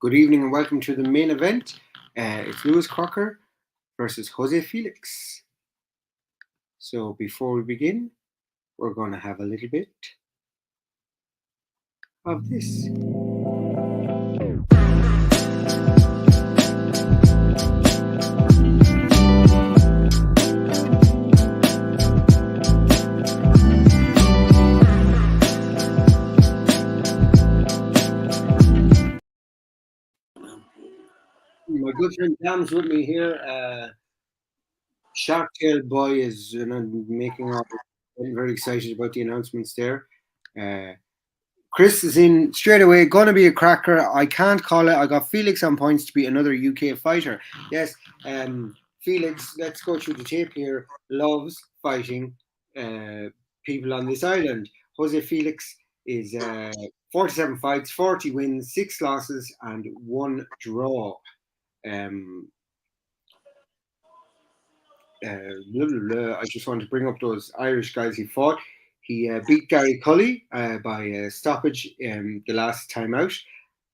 Good evening and welcome to the main event. It's Lewis Crocker versus Jose Felix. So before we begin, we're going to have a little bit of this. My good friend Dan's with me here. Shark Tail Boy is making up. I'm very excited about the announcements there. Chris is in straight away. Going to be a cracker. I can't call it. I got Felix on points to be another UK fighter. Yes, Felix, let's go through the tape here. Loves fighting people on this island. Jose Felix is 47 fights, 40 wins, 6 losses, and 1 draw. I just want to bring up those Irish guys he fought. He beat Gary Cully by stoppage the last time out,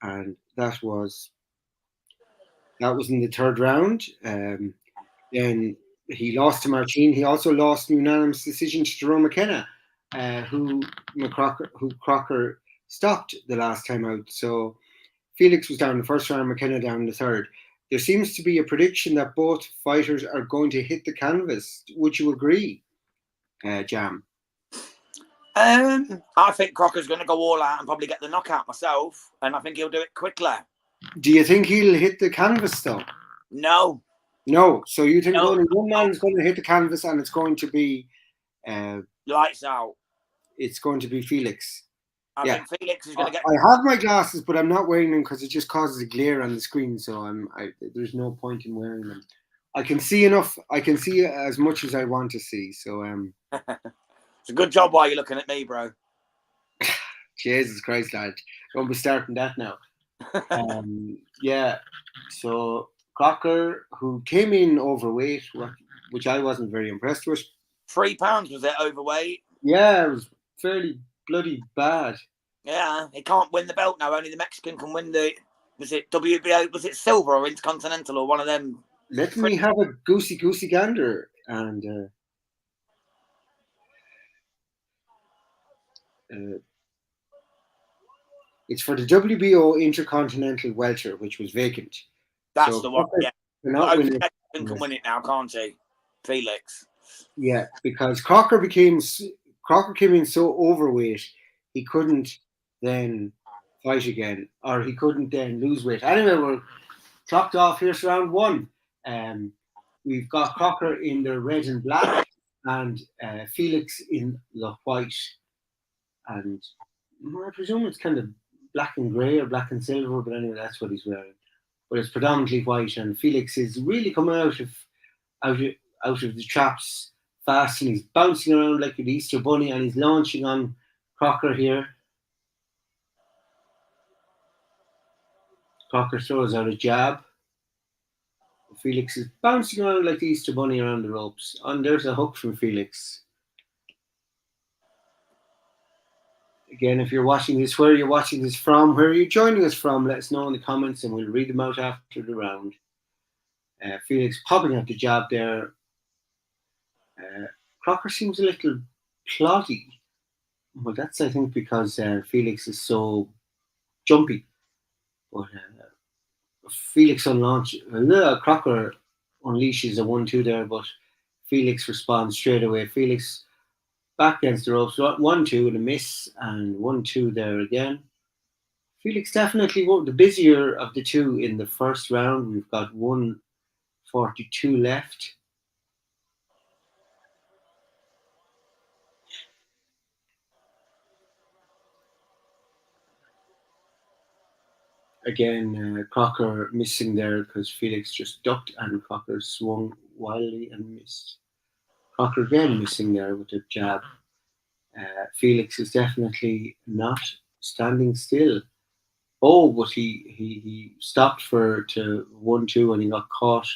and that was in the third round. Then he lost to Martin. He also lost in unanimous decision to Jerome McKenna, who Crocker stopped the last time out. So Felix was down in the first round, McKenna down in the third. There seems to be a prediction that both fighters are going to hit the canvas. Would you agree, Jam? I think Crocker's going to go all out and probably get the knockout myself, and I think he'll do it quickly. Do you think he'll hit the canvas, though? No. No. So you think only one man is going to hit the canvas and it's going to be... lights out. It's going to be Felix. I think Felix is going to get... I have my glasses, but I'm not wearing them because it just causes a glare on the screen, so there's no point in wearing them. I can see enough. I can see as much as I want to see, so... It's a good job while you're looking at me, bro. Jesus Christ, lad. Don't be starting that now. Yeah, so Crocker, who came in overweight, which I wasn't very impressed with. 3 pounds, was it, overweight? Yeah, it was fairly bloody bad. Yeah, he can't win the belt now. Only the Mexican can win the... Was it WBO? Was it silver or intercontinental or one of them? Let me have a goosey gander. And... it's for the WBO Intercontinental Welter, which was vacant. That's the one, yeah. Mexican can win it now, can't he? Felix. Yeah, because Crocker came in so overweight, he couldn't then fight again, or he couldn't then lose weight. Anyway, we're clocked off. Here's round 1. We've got Crocker in the red and black, and Felix in the white. And I presume it's kind of black and grey or black and silver, but anyway, that's what he's wearing. But it's predominantly white, and Felix is really coming out of the traps fast, and he's bouncing around like an Easter bunny, and he's launching on Crocker here. Crocker throws out a jab. Felix is bouncing around like the Easter bunny around the ropes, and there's a hook from Felix. Again, if you're watching this, where are you watching this from? Where are you joining us from? Let us know in the comments and we'll read them out after the round. Felix popping out the jab there. Crocker seems a little ploddy. Well, that's, I think, because Felix is so jumpy. But Felix Crocker unleashes a 1-2 there, but Felix responds straight away. Felix back against the ropes, 1-2 and a miss, and 1-2 there again. Felix definitely the busier of the two in the first round. We've got 1:42 left. Again, Crocker missing there because Felix just ducked and Crocker swung wildly and missed. Crocker again missing there with the jab. Felix is definitely not standing still. Oh, but he stopped to 1-2 and he got caught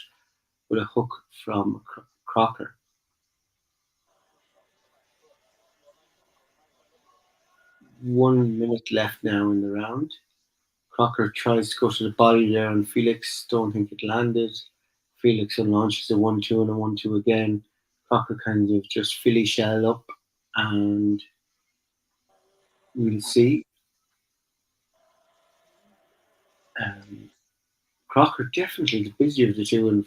with a hook from Crocker. .1 minute left now in the round. Crocker tries to go to the body there, and Felix don't think it landed. Felix launches a 1-2 and a 1-2 again. Crocker kind of just Philly shell up, and we'll see. Crocker definitely the busier of the two, and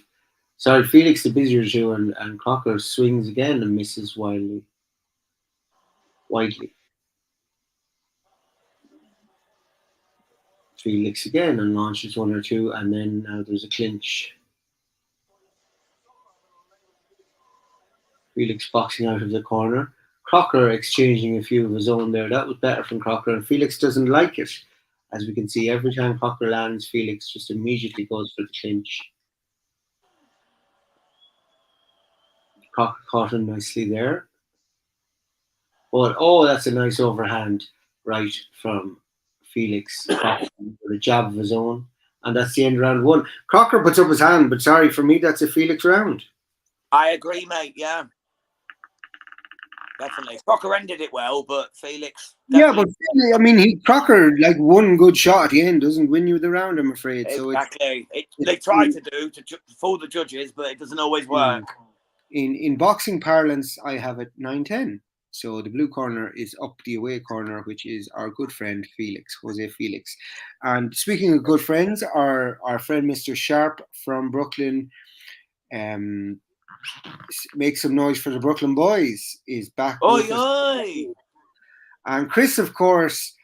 sorry, Felix the busier of the two, and Crocker swings again and misses widely. Felix again and launches 1 or 2, and then now there's a clinch. Felix boxing out of the corner. Crocker exchanging a few of his own there. That was better from Crocker, and Felix doesn't like it. As we can see, every time Crocker lands, Felix just immediately goes for the clinch. Crocker caught him nicely there. But that's a nice overhand right from Felix. Crocker with a jab of his own. And that's the end of round 1. Crocker puts up his hand, but sorry, for me, that's a Felix round. I agree, mate, yeah. Definitely. Crocker ended it well, but Felix... Definitely. Yeah, but I mean, Crocker, like, one good shot at the end doesn't win you the round, I'm afraid. Exactly. They try to fool the judges, but it doesn't always work. In boxing parlance, I have it 9-10. So the blue corner is up the away corner, which is our good friend Felix, Jose Felix. And speaking of good friends, our friend Mr. Sharp from Brooklyn, make some noise for the Brooklyn boys, is back with us. And Chris, of course,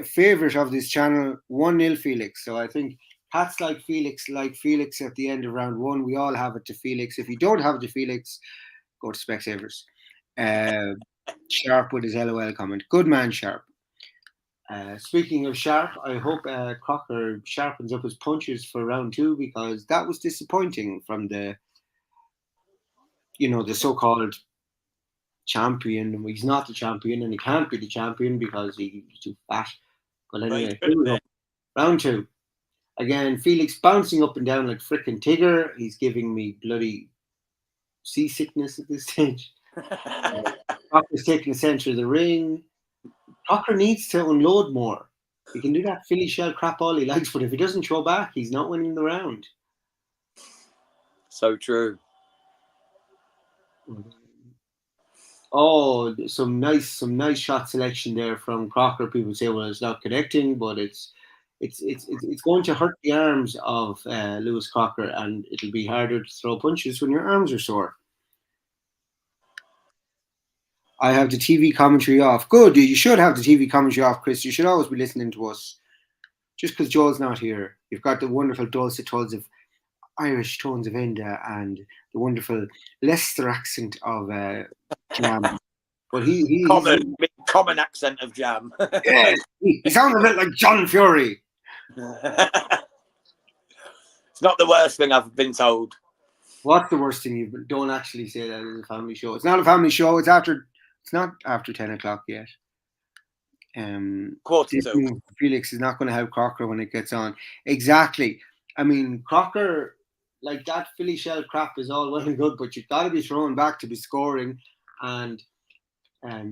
favourite of this channel, 1-0 Felix. So I think Pat's like Felix at the end of round 1. We all have it to Felix. If you don't have it to Felix, go to Specsavers. Sharp with his LOL comment. Good man, Sharp. Speaking of Sharp, I hope Crocker sharpens up his punches for round 2, because that was disappointing from the so-called champion. He's not the champion, and he can't be the champion because he's too fat. But anyway, here we go. Round 2. Again, Felix bouncing up and down like frickin' Tigger. He's giving me bloody seasickness at this stage. Crocker's taking the centre of the ring. Crocker needs to unload more. He can do that Philly shell crap all he likes, but if he doesn't throw back, he's not winning the round. So true. Oh, some nice shot selection there from Crocker. People say, well, it's not connecting, but it's going to hurt the arms of Lewis Crocker, and it'll be harder to throw punches when your arms are sore. I have the TV commentary off. Good. You should have the TV commentary off, Chris. You should always be listening to us. Just because Joel's not here, you've got the wonderful dulcet tones of Irish tones of Enda and the wonderful Leicester accent of Jam. But he's common accent of Jam. Yeah, he sounds a bit like John Fury. It's not the worst thing I've been told. What's the worst thing you've been? Don't actually say that in a family show. It's not a family show. It's not after 10 o'clock yet. Quarter to. Felix is not going to help Crocker when it gets on. Exactly. I mean, Crocker, like that Philly shell crap is all well and good, but you've got to be throwing back to be scoring. And I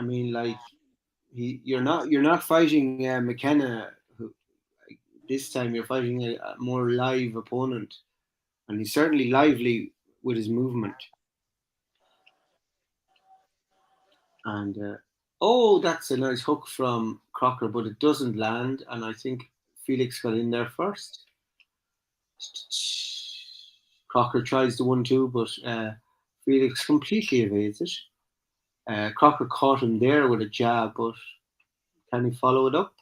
mean, like you're not fighting McKenna. This time you're fighting a more live opponent, and he's certainly lively with his movement. And that's a nice hook from Crocker, but it doesn't land, and I think Felix got in there first. Crocker tries the 1-2, but Felix completely evades it. Crocker caught him there with a jab, but can he follow it up?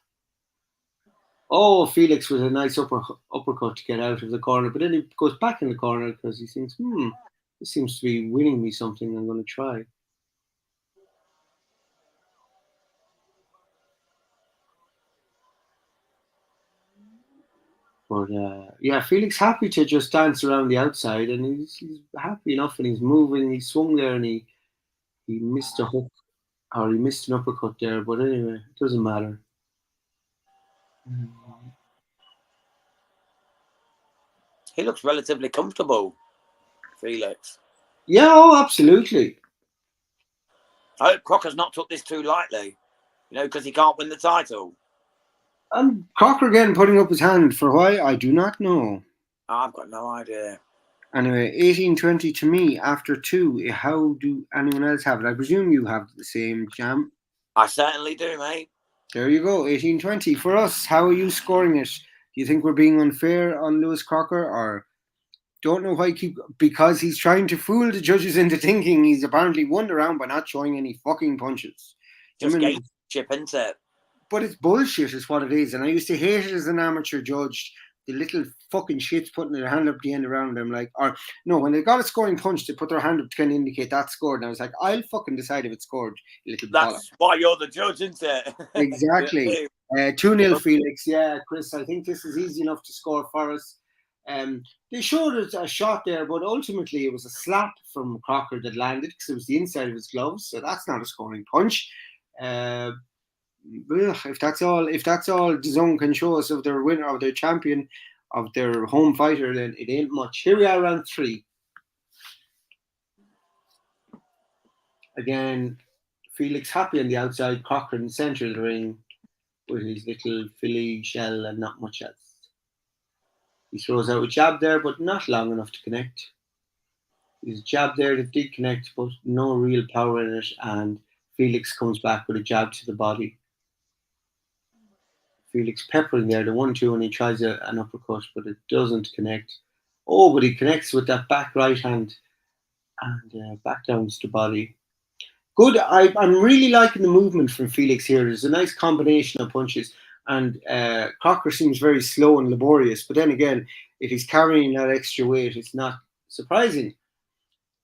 Oh, Felix with a nice uppercut to get out of the corner, but then he goes back in the corner because he thinks, this seems to be winning me something. I'm going to try. But Felix happy to just dance around the outside, and he's happy enough, and he's moving. He swung there, and he missed a hook, or he missed an uppercut there. But anyway, it doesn't matter. He looks relatively comfortable, Felix. Yeah, absolutely. I hope Crocker's not took this too lightly, because he can't win the title. Crocker again putting up his hand for why, I do not know. I've got no idea. Anyway, 1820 to me after 2. How do anyone else have it? I presume you have the same, Jam. I certainly do, mate. There you go, 1820. For us, how are you scoring it? Do you think we're being unfair on Lewis Crocker, or don't know why because he's trying to fool the judges into thinking he's apparently won the round by not showing any fucking punches. Just gameship, isn't it? But it's bullshit is what it is, and I used to hate it as an amateur judge. The little fucking shits putting their hand up the end around them, when they got a scoring punch, they put their hand up to kind of indicate that scored. And I was like, I'll fucking decide if it scored, you little That's why you're the judge, isn't it? Exactly. 2-0 Felix. Yeah, Chris, I think this is easy enough to score for us. They showed us a shot there, but ultimately it was a slap from Crocker that landed because it was the inside of his gloves, so that's not a scoring punch. If that's all the zone can show us of their winner, of their champion, of their home fighter, then it ain't much. Here we are, round 3. Again, Felix happy on the outside, Crocker in the centre of the ring with his little Philly shell and not much else. He throws out a jab there, but not long enough to connect. There's a jab there that did connect, but no real power in it, and Felix comes back with a jab to the body. Felix peppering there, the 1-2, and he tries an uppercut, but it doesn't connect. Oh, but he connects with that back right hand and back down to the body. Good. I'm really liking the movement from Felix here. There's a nice combination of punches, and Crocker seems very slow and laborious. But then again, if he's carrying that extra weight, it's not surprising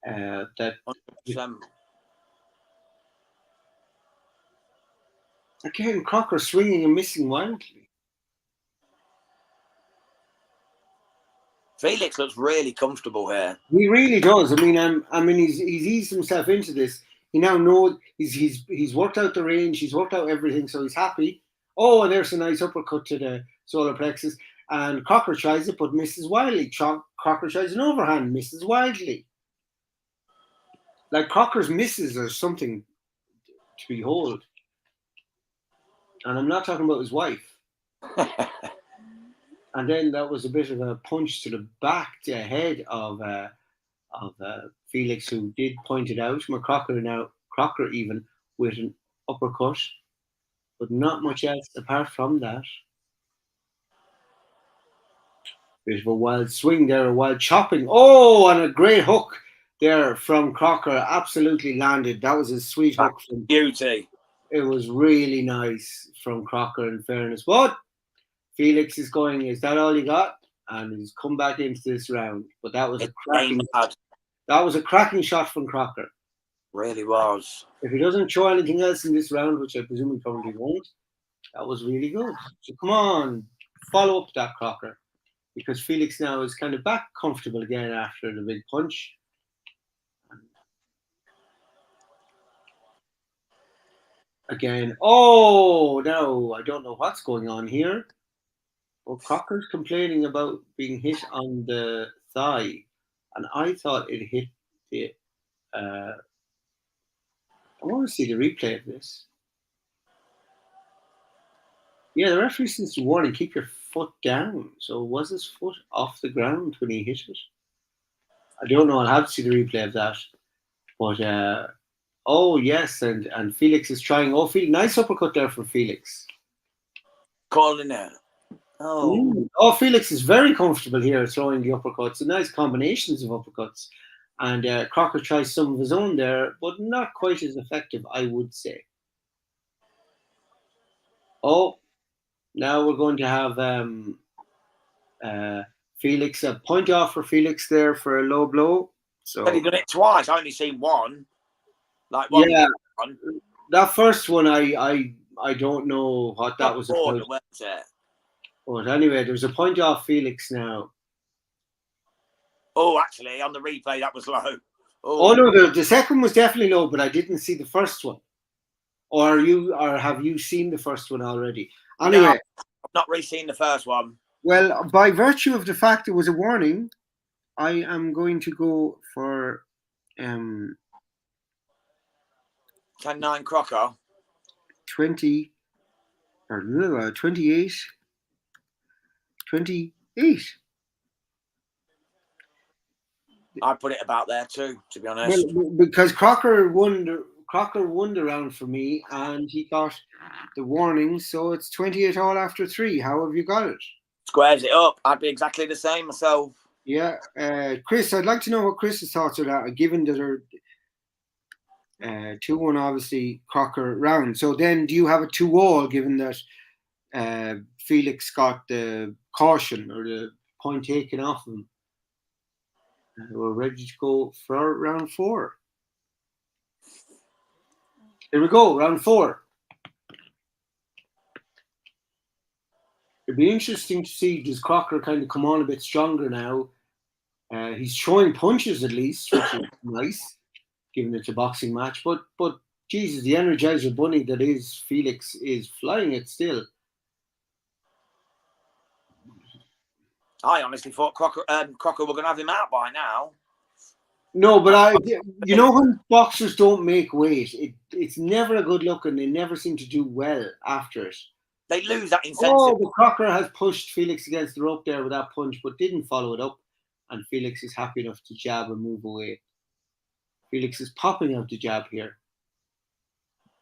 that. 100%. Again, Crocker swinging and missing wildly. Felix looks really comfortable here. He really does. I mean, he's eased himself into this. He now knows he's worked out the range. He's worked out everything, so he's happy. Oh, and there's a nice uppercut to the solar plexus. And Crocker tries it, but misses wildly. Crocker tries an overhand, misses wildly. Like Crocker's misses are something to behold. And I'm not talking about his wife. And then that was a bit of a punch to the back, to the head of Felix, who did point it out. Crocker even with an uppercut, but not much else apart from that. Bit of a wild swing there, a wild chopping. Oh, and a great hook there from Crocker. Absolutely landed. That was a sweet hook. From beauty. It was really nice from Crocker, in fairness. But Felix is going, is that all you got? And he's come back into this round. But that was a cracking shot from Crocker. Really was. If he doesn't show anything else in this round, which I presume he probably won't, that was really good. So come on, follow up that, Crocker. Because Felix now is kind of back comfortable again after the big punch. Again, oh no, I don't know what's going on here. Well, Crocker's complaining about being hit on the thigh, and I thought it hit the. I want to see the replay of this. Yeah, the referee seems to warning, keep your foot down. So was his foot off the ground when he hit it? I don't know. I'll have to see the replay of that. But oh yes, and Felix is trying. Oh, nice uppercut there from Felix. Calling it. Oh, Felix is very comfortable here throwing the uppercuts. A nice combinations of uppercuts. And Crocker tries some of his own there, but not quite as effective, I would say. Oh, now we're going to have Felix, a point off for Felix there for a low blow. So but he done it twice. I only seen one. Yeah, that first one, I don't know what that was about. But anyway, there's a point off Felix now. Oh, actually, on the replay, that was low. Oh no, the second was definitely low, but I didn't see the first one. Or have you seen the first one already? Anyway, no, I've not really seen the first one. Well, by virtue of the fact it was a warning, I am going to go for 10-9 Crocker. 20 or 28. 28. I'd put it about there too, to be honest. Well, because Crocker won the round for me, and he got the warning, so it's 28 all after 3. How have you got it? Squares it up. I'd be exactly the same myself. Yeah, Chris, I'd like to know what Chris's thoughts are that, given that are 2-1, obviously Crocker round. So then, do you have a 2-all, given that Felix got the caution or the point taken off him? We're ready to go for round 4. Here we go, round 4. It'd be interesting to see, does Crocker kind of come on a bit stronger now? He's throwing punches at least, which is nice, given it's a boxing match. But Jesus, the Energizer Bunny that is Felix is flying it still. I honestly thought Crocker were going to have him out by now. No, but you know when boxers don't make weight, it's never a good look, and they never seem to do well after it. They lose that incentive. Oh, but Crocker has pushed Felix against the rope there with that punch, but didn't follow it up, and Felix is happy enough to jab and move away. Felix is popping out the jab here.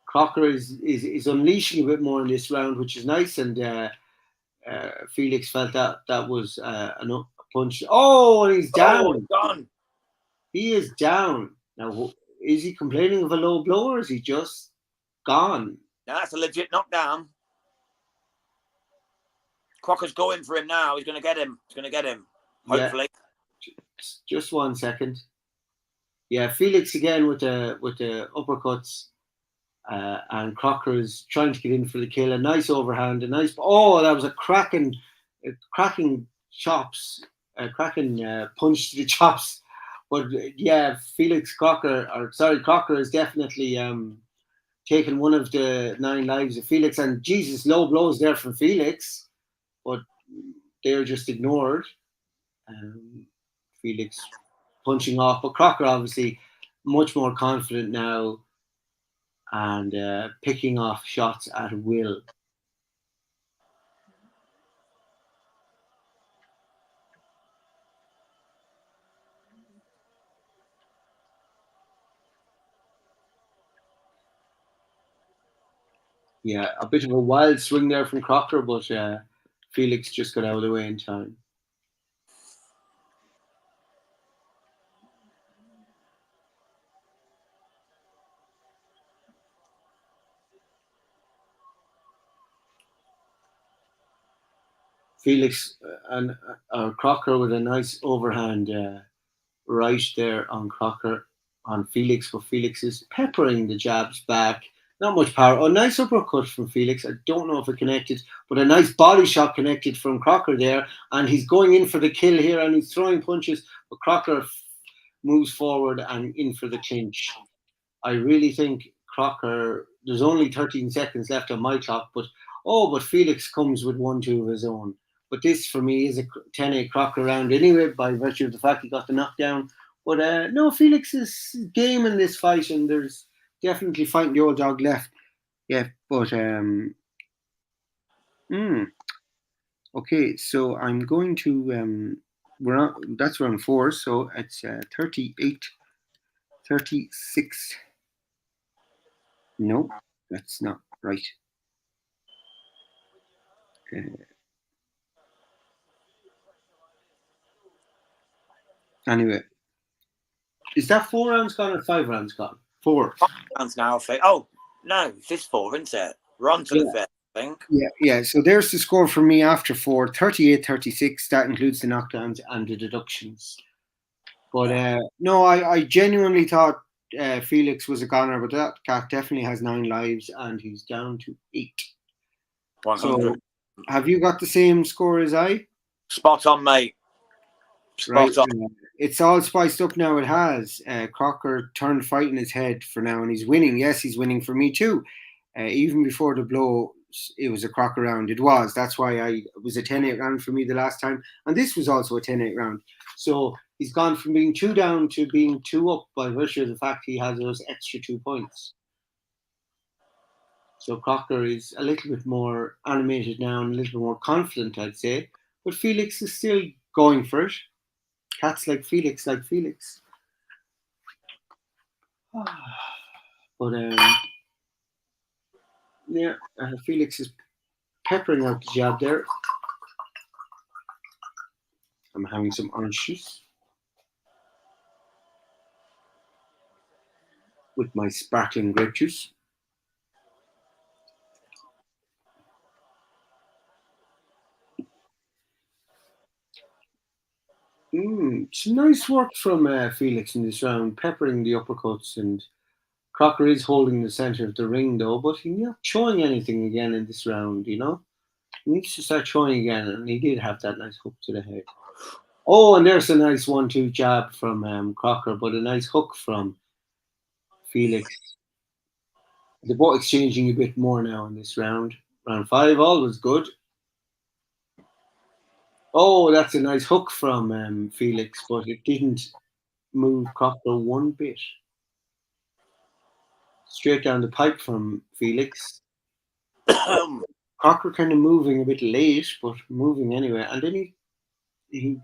Crocker is unleashing a bit more in this round, which is nice, and Felix felt that was a punch. Oh, and he's down. Gone. He is down. Now, is he complaining of a low blow, or is he just gone? No, that's a legit knockdown. Crocker's going for him now. He's going to get him. Hopefully. Yeah. Just 1 second. Yeah, Felix again with the uppercuts, and Crocker is trying to get in for the kill. A nice overhand. That was a cracking chops. A cracking punch to the chops. But yeah, Crocker is definitely taken one of the 9 lives of Felix. And Jesus, low blows there from Felix, but they're just ignored. Felix punching off, but Crocker obviously much more confident now and picking off shots at will. Yeah, a bit of a wild swing there from Crocker, but Felix just got out of the way in time. Felix and Crocker with a nice overhand right there on Crocker, on Felix, but Felix is peppering the jabs back. Not much power. Oh, nice uppercut from Felix. I don't know if it connected, but a nice body shot connected from Crocker there. And he's going in for the kill here, and he's throwing punches, but Crocker moves forward and in for the clinch. I really think Crocker, there's only 13 seconds left on my clock, but Felix comes with 1-2 of his own. But this, for me, is a 10-8 Crocker round anyway, by virtue of the fact he got the knockdown. But no, Felix is game in this fight, and there's definitely fighting the old dog left. Yeah, but okay, so I'm going to that's round 4, so it's 38, 36. No, that's not right. Anyway, is that 4 rounds gone or 5 rounds gone? 4 rounds now. Oh no, it's this 4, isn't it? We're on to the 5th, I think. Yeah. So there's the score for me after 4, 38-36. That includes the knockdowns and the deductions. But no, I genuinely thought Felix was a goner, but that cat definitely has 9 lives and he's down to 8. 100. So, have you got the same score as I? Spot on, mate. Spot on. It's all spiced up now. It has. Crocker turned fight in his head for now, and he's winning. Yes, he's winning for me too. Even before the blow, it was a Crocker round. It was. That's why it was a 10-8 round for me the last time, and this was also a 10-8 round. So he's gone from being 2 down to being 2 up by virtue of the fact he has those extra 2 points. So Crocker is a little bit more animated now and a little bit more confident, I'd say. But Felix is still going for it. Cats like Felix, like Felix. But yeah, Felix is peppering out the jab there. I'm having some orange juice with my sparkling grape juice. Some nice work from Felix in this round, peppering the uppercuts, and Crocker is holding the center of the ring though, but he's not showing anything again in this round, you know? He needs to start showing again, and he did have that nice hook to the head. Oh, and there's a nice 1-2 jab from Crocker, but a nice hook from Felix. They're both exchanging a bit more now in this round. Round 5, always good. Oh, that's a nice hook from Felix, but it didn't move Crocker one bit. Straight down the pipe from Felix. Crocker kind of moving a bit late, but moving anyway. And then he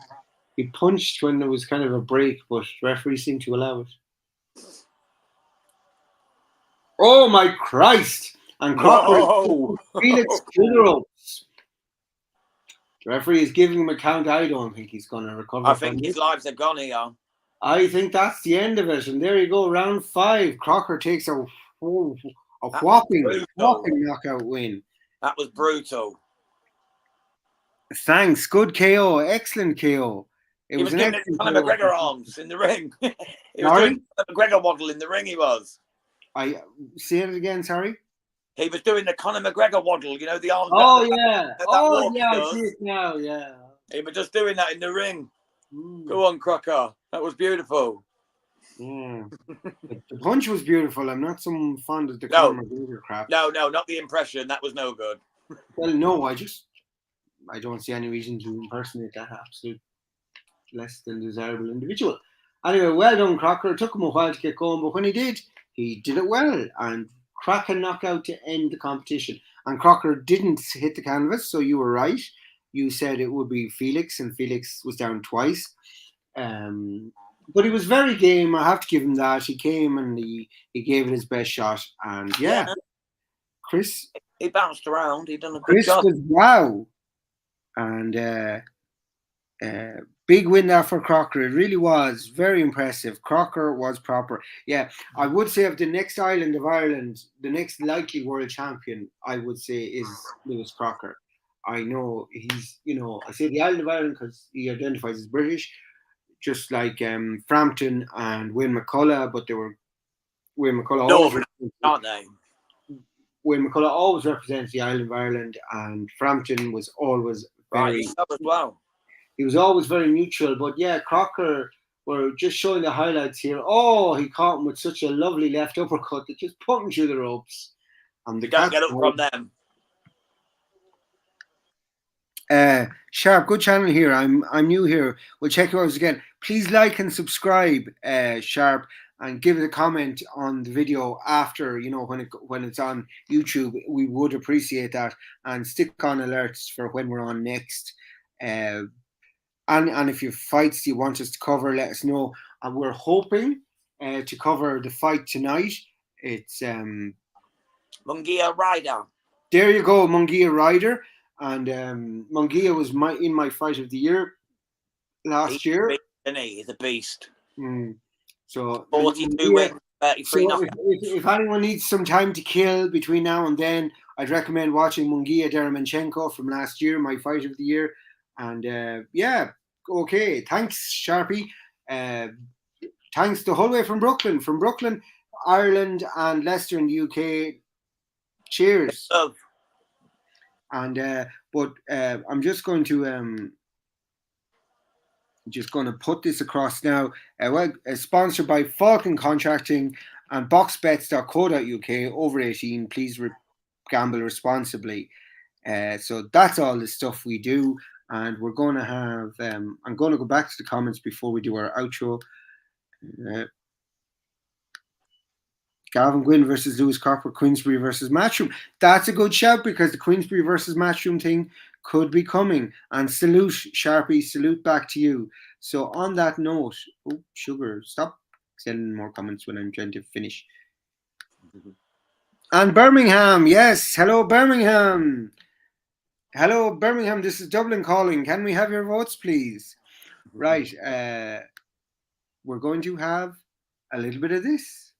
punched when there was kind of a break, but the referee seemed to allow it. Oh my Christ! And Crocker Felix to the ropes. The referee is giving him a count. I don't think he's going to recover. I think his lives are gone here. I think that's the end of it. And there you go, round 5. Crocker takes a whopping knockout win. That was brutal. Thanks. Good KO. Excellent KO. He was giving it Conor McGregor arms in the ring. He was doing the McGregor waddle in the ring, he was. I say it again, sorry. He was doing the Conor McGregor waddle, you know, the arms. Oh, yeah. Oh, yeah, I see it now, yeah. He was just doing that in the ring. Go on, Crocker. That was beautiful. Yeah. The punch was beautiful. I'm not some fond of the Conor McGregor crap. No, not the impression. That was no good. Well, no, I don't see any reason to impersonate that absolute less than desirable individual. Anyway, well done, Crocker. It took him a while to get going, but when he did it well. And cracking knockout to end the competition. And Crocker didn't hit the canvas, so you were right. You said it would be Felix, and Felix was down twice. But he was very game. I have to give him that. He came and he gave it his best shot. And yeah. Chris. He bounced around. He done a good job. Chris was wow. And big win there for Crocker. It really was very impressive. Crocker was proper. Yeah, I would say of the next island of Ireland, the next likely world champion, I would say is Lewis Crocker. I know he's, I say the island of Ireland because he identifies as British, just like Frampton and Wayne McCullough, but they were Wayne McCullough. Aren't they? Wayne McCullough always represents the island of Ireland, and Frampton was always very. Right, as well. He was always very neutral, but yeah, Crocker, we're just showing the highlights here. Oh, he caught him with such a lovely left uppercut that just put him through the ropes. And the can't get up from them. Sharp, good channel here. I'm new here. We'll check yours again. Please like and subscribe, Sharp, and give it a comment on the video after, when it's on YouTube. We would appreciate that, and stick on alerts for when we're on next. And if you have fights you want us to cover, let us know. And we're hoping to cover the fight tonight. It's Munguia Ryder. There you go, Munguia Ryder. And Munguia was in my fight of the year last year. He's a beast. So 42 wins, 33 knockouts. If anyone needs some time to kill between now and then, I'd recommend watching Munguia Deremanchenko from last year, my fight of the year. And okay. Thanks, Sharpie. Thanks the whole way from Brooklyn, Ireland, and Leicester in the UK. Cheers. And but I'm just going to put this across now. Sponsored by Falcon Contracting and boxbets.co.uk. Over 18, please gamble responsibly. So that's all the stuff we do. And we're going to have, I'm going to go back to the comments before we do our outro. Gavin Gwynn versus Lewis Crocker, Queensbury versus Matchroom. That's a good shout because the Queensbury versus Matchroom thing could be coming. And salute, Sharpie, salute back to you. So on that note, oh, Sugar, stop sending more comments when I'm trying to finish. And Birmingham, yes. Hello, Birmingham. Hello, Birmingham. This is Dublin calling. Can we have your votes, please? Right. We're going to have a little bit of this.